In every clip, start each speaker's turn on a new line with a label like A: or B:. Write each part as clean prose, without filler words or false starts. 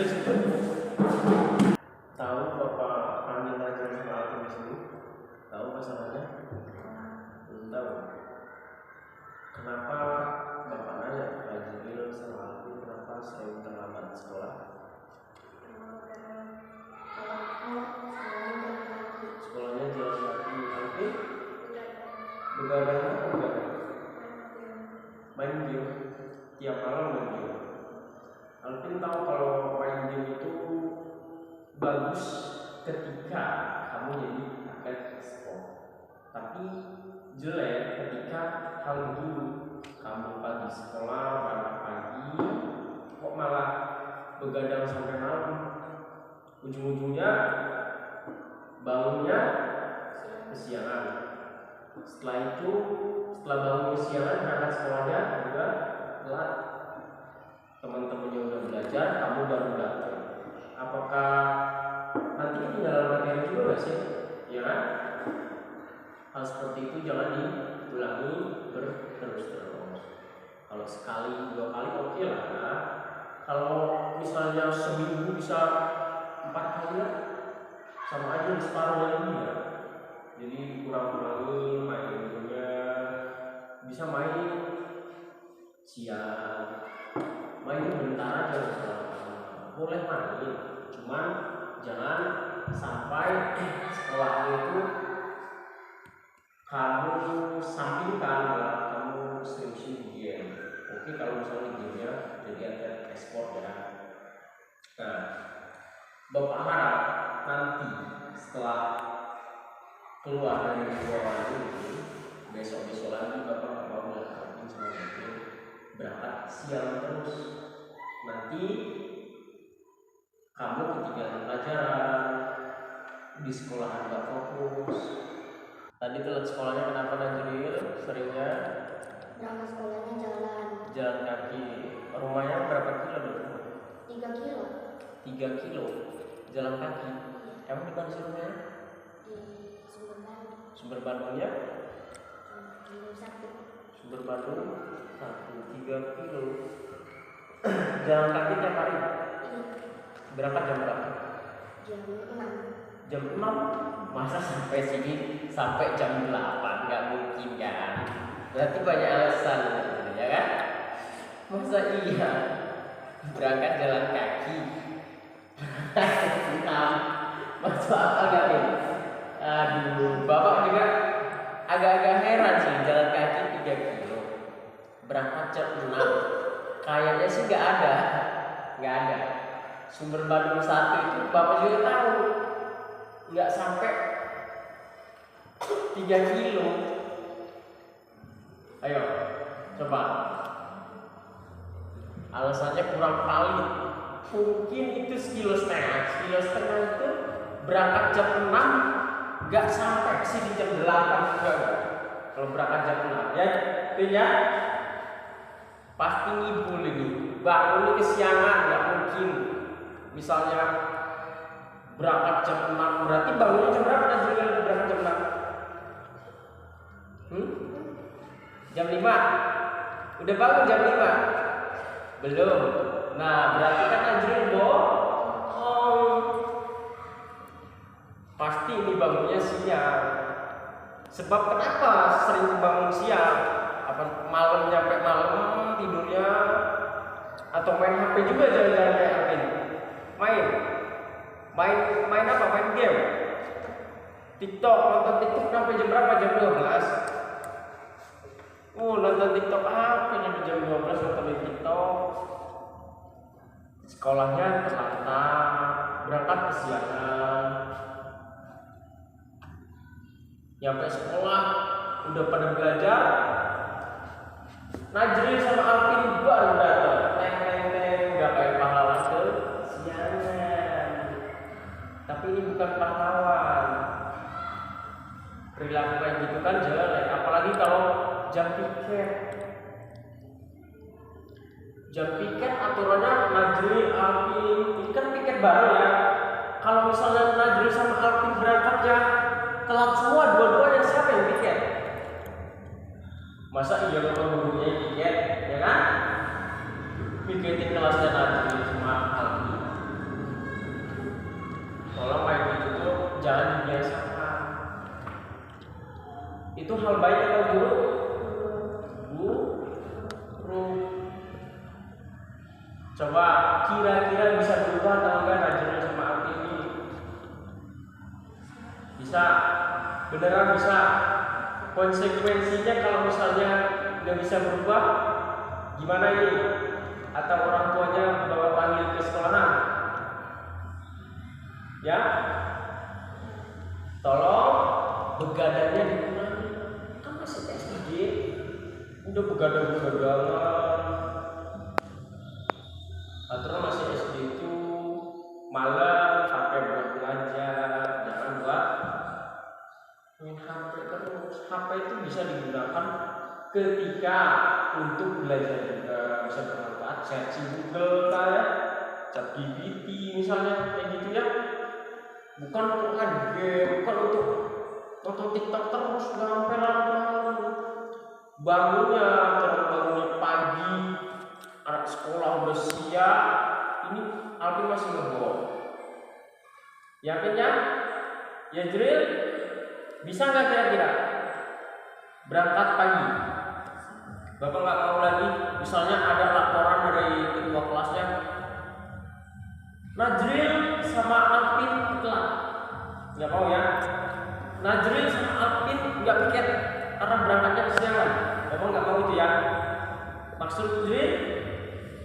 A: Najril situ. Tahu Bapak panggil Najril sama Alvin di sini? Tahu masalahnya? Belum tahu. Kenapa Bapak nanya Najril sama Alvin kenapa sering terlambat sekolah? Sekolahnya jalan kaki. Alvin begadang apa begadang? Main game. Tiap malam main game. Alvin tahu kalau main game itu bagus ketika kamu jadi atlet e-sport, tapi jelek ketika hal begini. Kamu pagi sekolah, berangkat pagi, kok malah begadang sampai malam. Ujung-ujungnya bangunnya kesiangan. Setelah itu, setelah bangun kesiangan, berangkat sekolahnya juga telat. Teman-temannya udah belajar, kamu baru datang. Apakah nanti ketinggalan materi juga nggak sih? Ya kan? Hal seperti itu jangan diulangi berterus-terus. Kalau sekali, 2 kali oke lah. Nah, kalau misalnya seminggu bisa 4 kali lah, sama aja separuhnya lebih ya. Jadi kurang-kurangin mainnya, bisa main siang, main bentar aja boleh main, cuman jangan sampai sekolahnya itu kamu sampingkan, kamu seriusin di game. Oke, kalau misalnya gamenya jadi atlet e-sport ya. Nah, Bapak harap nanti setelah keluar dari ruangan ini, besok-besok lagi Bapak nggak mau ngelakuin sama itu berangkat siang terus. Nanti kamu ketinggalan pelajaran, di sekolahan nggak fokus. Tadi telat sekolahnya kenapa Najril? Seringnya
B: berangkat sekolahnya
A: jalan kaki. Rumahnya berapa kilo dulu?
B: 3 kilo.
A: 3 kilo jalan kaki. Emang di mana sih rumahnya?
B: Di Sumber Bandung.
A: Sumber Bandungnya?
B: Satu.
A: Sumber Bandung 3 kilo. Jalan kaki tiap hari?
B: Iya.
A: Berangkat jam berapa?
B: Jam 6.
A: Jam 6? Masa sampai sini sampai jam 8? Nggak mungkin kan? Berarti banyak alasan, ya kan? Masa iya berangkat jalan kaki? 6 masuk akal gak nih? Aduh, Bapak juga agak-agak heran sih, jalan kaki 3 kilo berangkat jam 6. Kayaknya sih nggak ada. Sumber Bandung 1 itu Bapak juga tahu nggak sampai 3 kilo. Ayo, coba. Alasannya kurang valid. Mungkin itu sekilo setengah itu berangkat jam 6 nggak sampai sih di jam 8 juga. Kalau berangkat jam 6 ya, artinya pasti ngibul ini. Bangun kesiangan nggak mungkin. Misalnya berangkat jam 6 berarti bangunnya jam berapa Najril berangkat jam 6? Jam 5? Udah bangun jam 5? Belum. Nah, berarti kan Najril bohong. Pasti ini bangunnya siang. Sebab kenapa sering bangun siang? Apa malam nyampe malam tidurnya? Atau main HP juga jangan-jangan kayak Alvin? Main apa? Main game? TikTok, nonton TikTok sampai jam berapa? Jam 12? Nonton TikTok apa nyampe jam 12 nonton TikTok? Sekolahnya terlambat, berangkat kesiangan. Nyampe sekolah udah pada belajar, Najril sama Alvin baru datang. Udah kayak pahlawan kesiangan. Tapi ini bukan pahlawan. Perilaku kayak gitu kan jelek, apalagi kalau jam piket. Jam piket aturannya Najril, Alvin, ini kan piket baru ya. Kalau misalnya Najril sama Alvin berangkat ya telat semua, dua-duanya siapa yang piket? Masa iya kalau gurunya piket, ya kan? Piketin kelasnya Najril sama Alvin. hal baik atau buruk? Buruk. Coba kira-kira bisa berubah atau enggak Najril sama Alvin ini? Bisa, beneran bisa. Konsekuensinya kalau misalnya nggak bisa berubah, gimana ini? Atau orang tuanya bawa panggil ke sekolahan? Ya, tolong begadannya dikurangi. Kan masih SD, udah begadang-begadangan. Aturan masih SD itu malam sampai buat belajar, jangan buat main HP terus. HP itu bisa digunakan ketika untuk belajar juga, bisa bermanfaat. Searching Google ya, ChatGPT misalnya kayak gitu ya. Bukan untuk main game, bukan untuk nonton TikTok terus sampai malam. Bangunnya pagi, anak sekolah udah siap. Ini Alvin masih ngebom. Yakin ya? Ya Jril, bisa nggak kira-kira berangkat pagi? Bapak nggak mau lagi, misalnya ada laporan dari ketua kelasnya, Najril sama Alvin telat. Nggak mau ya? Najril sama Alvin nggak piket karena berangkatnya kesiangan. Bapak nggak mau itu ya?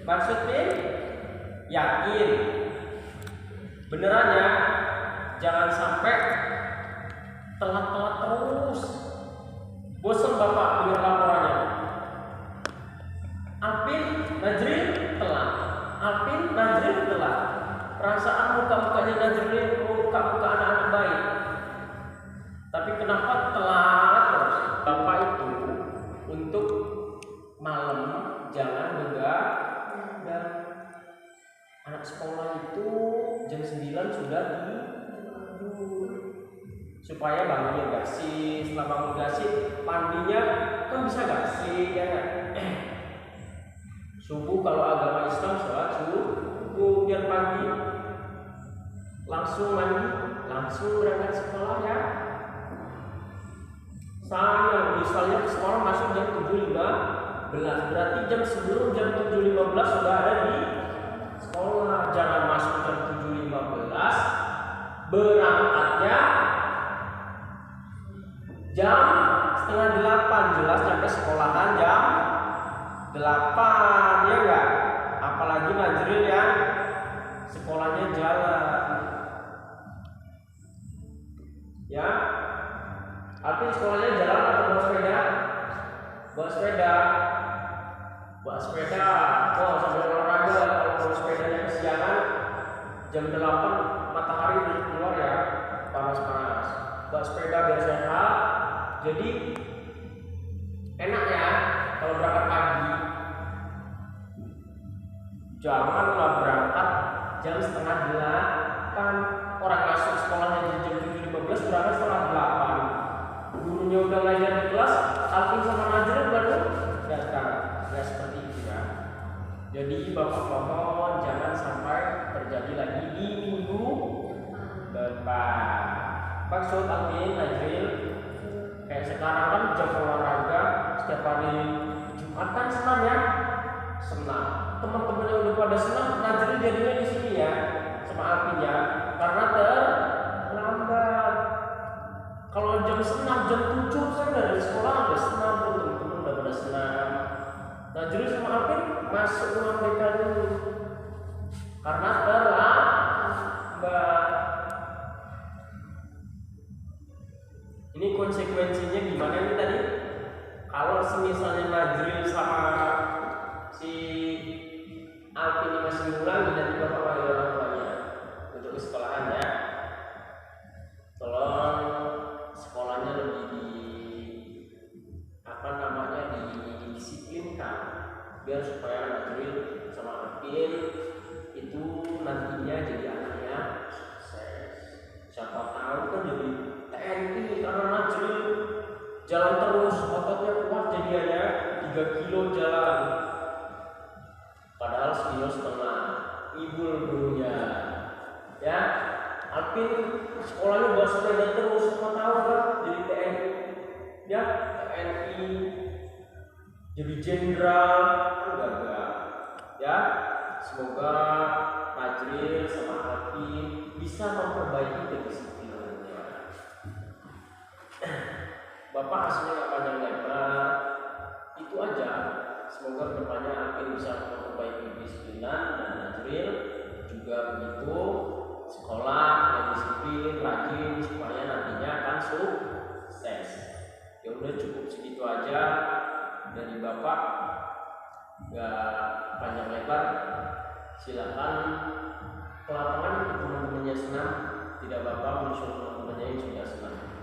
A: Maksudnya yakin, beneran ya, jangan sampai telat-telat terus. Bosan bapak dengar laporannya. Alvin, Najril telat. Alvin, Najril telat. Perasaan muka-mukanya Najril muka-muka anak-anak baik. Tapi kenapa telat terus? Bapak itu untuk malam jangan begadang. Anak sekolah itu jam 9 sudah tidur supaya bangunnya bersih. Setelah bangun bersih, mandinya kan bisa bersih ya kan? Subuh kalau agama Islam sholat subuh, biar pagi langsung mandi, langsung berangkat sekolah ya. Saya misalnya ke sekolah masuk jam 7.15, berarti jam sebelum jam 7.15 sudah ada di sekolah. Jangan masuk jam 7.15, berangkatnya jam setengah 8, jelas sampai sekolahan jam 8 ya enggak? Apalagi Najril yang sekolahnya jalan ya. Artinya sekolahnya jalan atau bawa sepeda? Bawa sepeda. Oh, sambil olahraga. Kalau bawa sepedanya kesiangan jam 8 matahari udah keluar ya, panas-panas. Bawa sepeda biar sehat. Jadi enak ya kalau berangkat pagi. Janganlah berangkat jam setengah 8. Orang masuk sekolahnya jam 7.15, berangkat setengah 8. Gurunya udah ngajar di kelas, Alvin sama Najril baru datang. Nggak seperti itu ya. Jadi bapak mohon jangan sampai terjadi lagi di minggu depan. Maksud Alvin, Najril, kayak sekarang kan jam olahraga setiap hari Jumat kan senam ya, senam. Teman-temannya udah pada senam, Najril jadinya di sini ya sama Alvin ya, karena terlambat. Kalau jam senam jam 7 saya dari sekolah udah senam, teman-teman udah pada senam. Najril sama Alvin masuk ruang BK dulu karena terlambat. Ini konsekuensinya gimana nih tadi? Kalau misalnya Najril sama si Alvin ini masih ngulang, nanti bapak panggil orang tuanya untuk ke sekolahan ya. Tolong sekolahnya lebih didisiplinkan biar supaya Najril sama Alvin itu nantinya jadi anaknya sukses. Siapa tahu kan jadi TNI karena Najril jalan terus, ototnya kuat jadinya 3 kilo jalan, padahal 1,5 kilo. Ibul gurunya ya. Alvin sekolahnya bawa sepeda terus, siapa tahu kan jadi TNI ya. TNI, jadi jenderal, kan enggak. Ya, semoga Najril sama Hakim bisa memperbaiki kedisiplinannya. Bapak aslinya nggak panjang lebar, itu aja. Semoga kedepannya Hakim bisa memperbaiki kedisiplinan dan Najril juga begitu. Sekolah yang disiplin, rajin supaya nantinya akan sukses. Ya udah cukup segitu aja dari Bapak, nggak panjang lebar. Silakan ke lapangan, teman-temannya senang, tidak apa-apa menyusul teman-temannya yang sudah senang.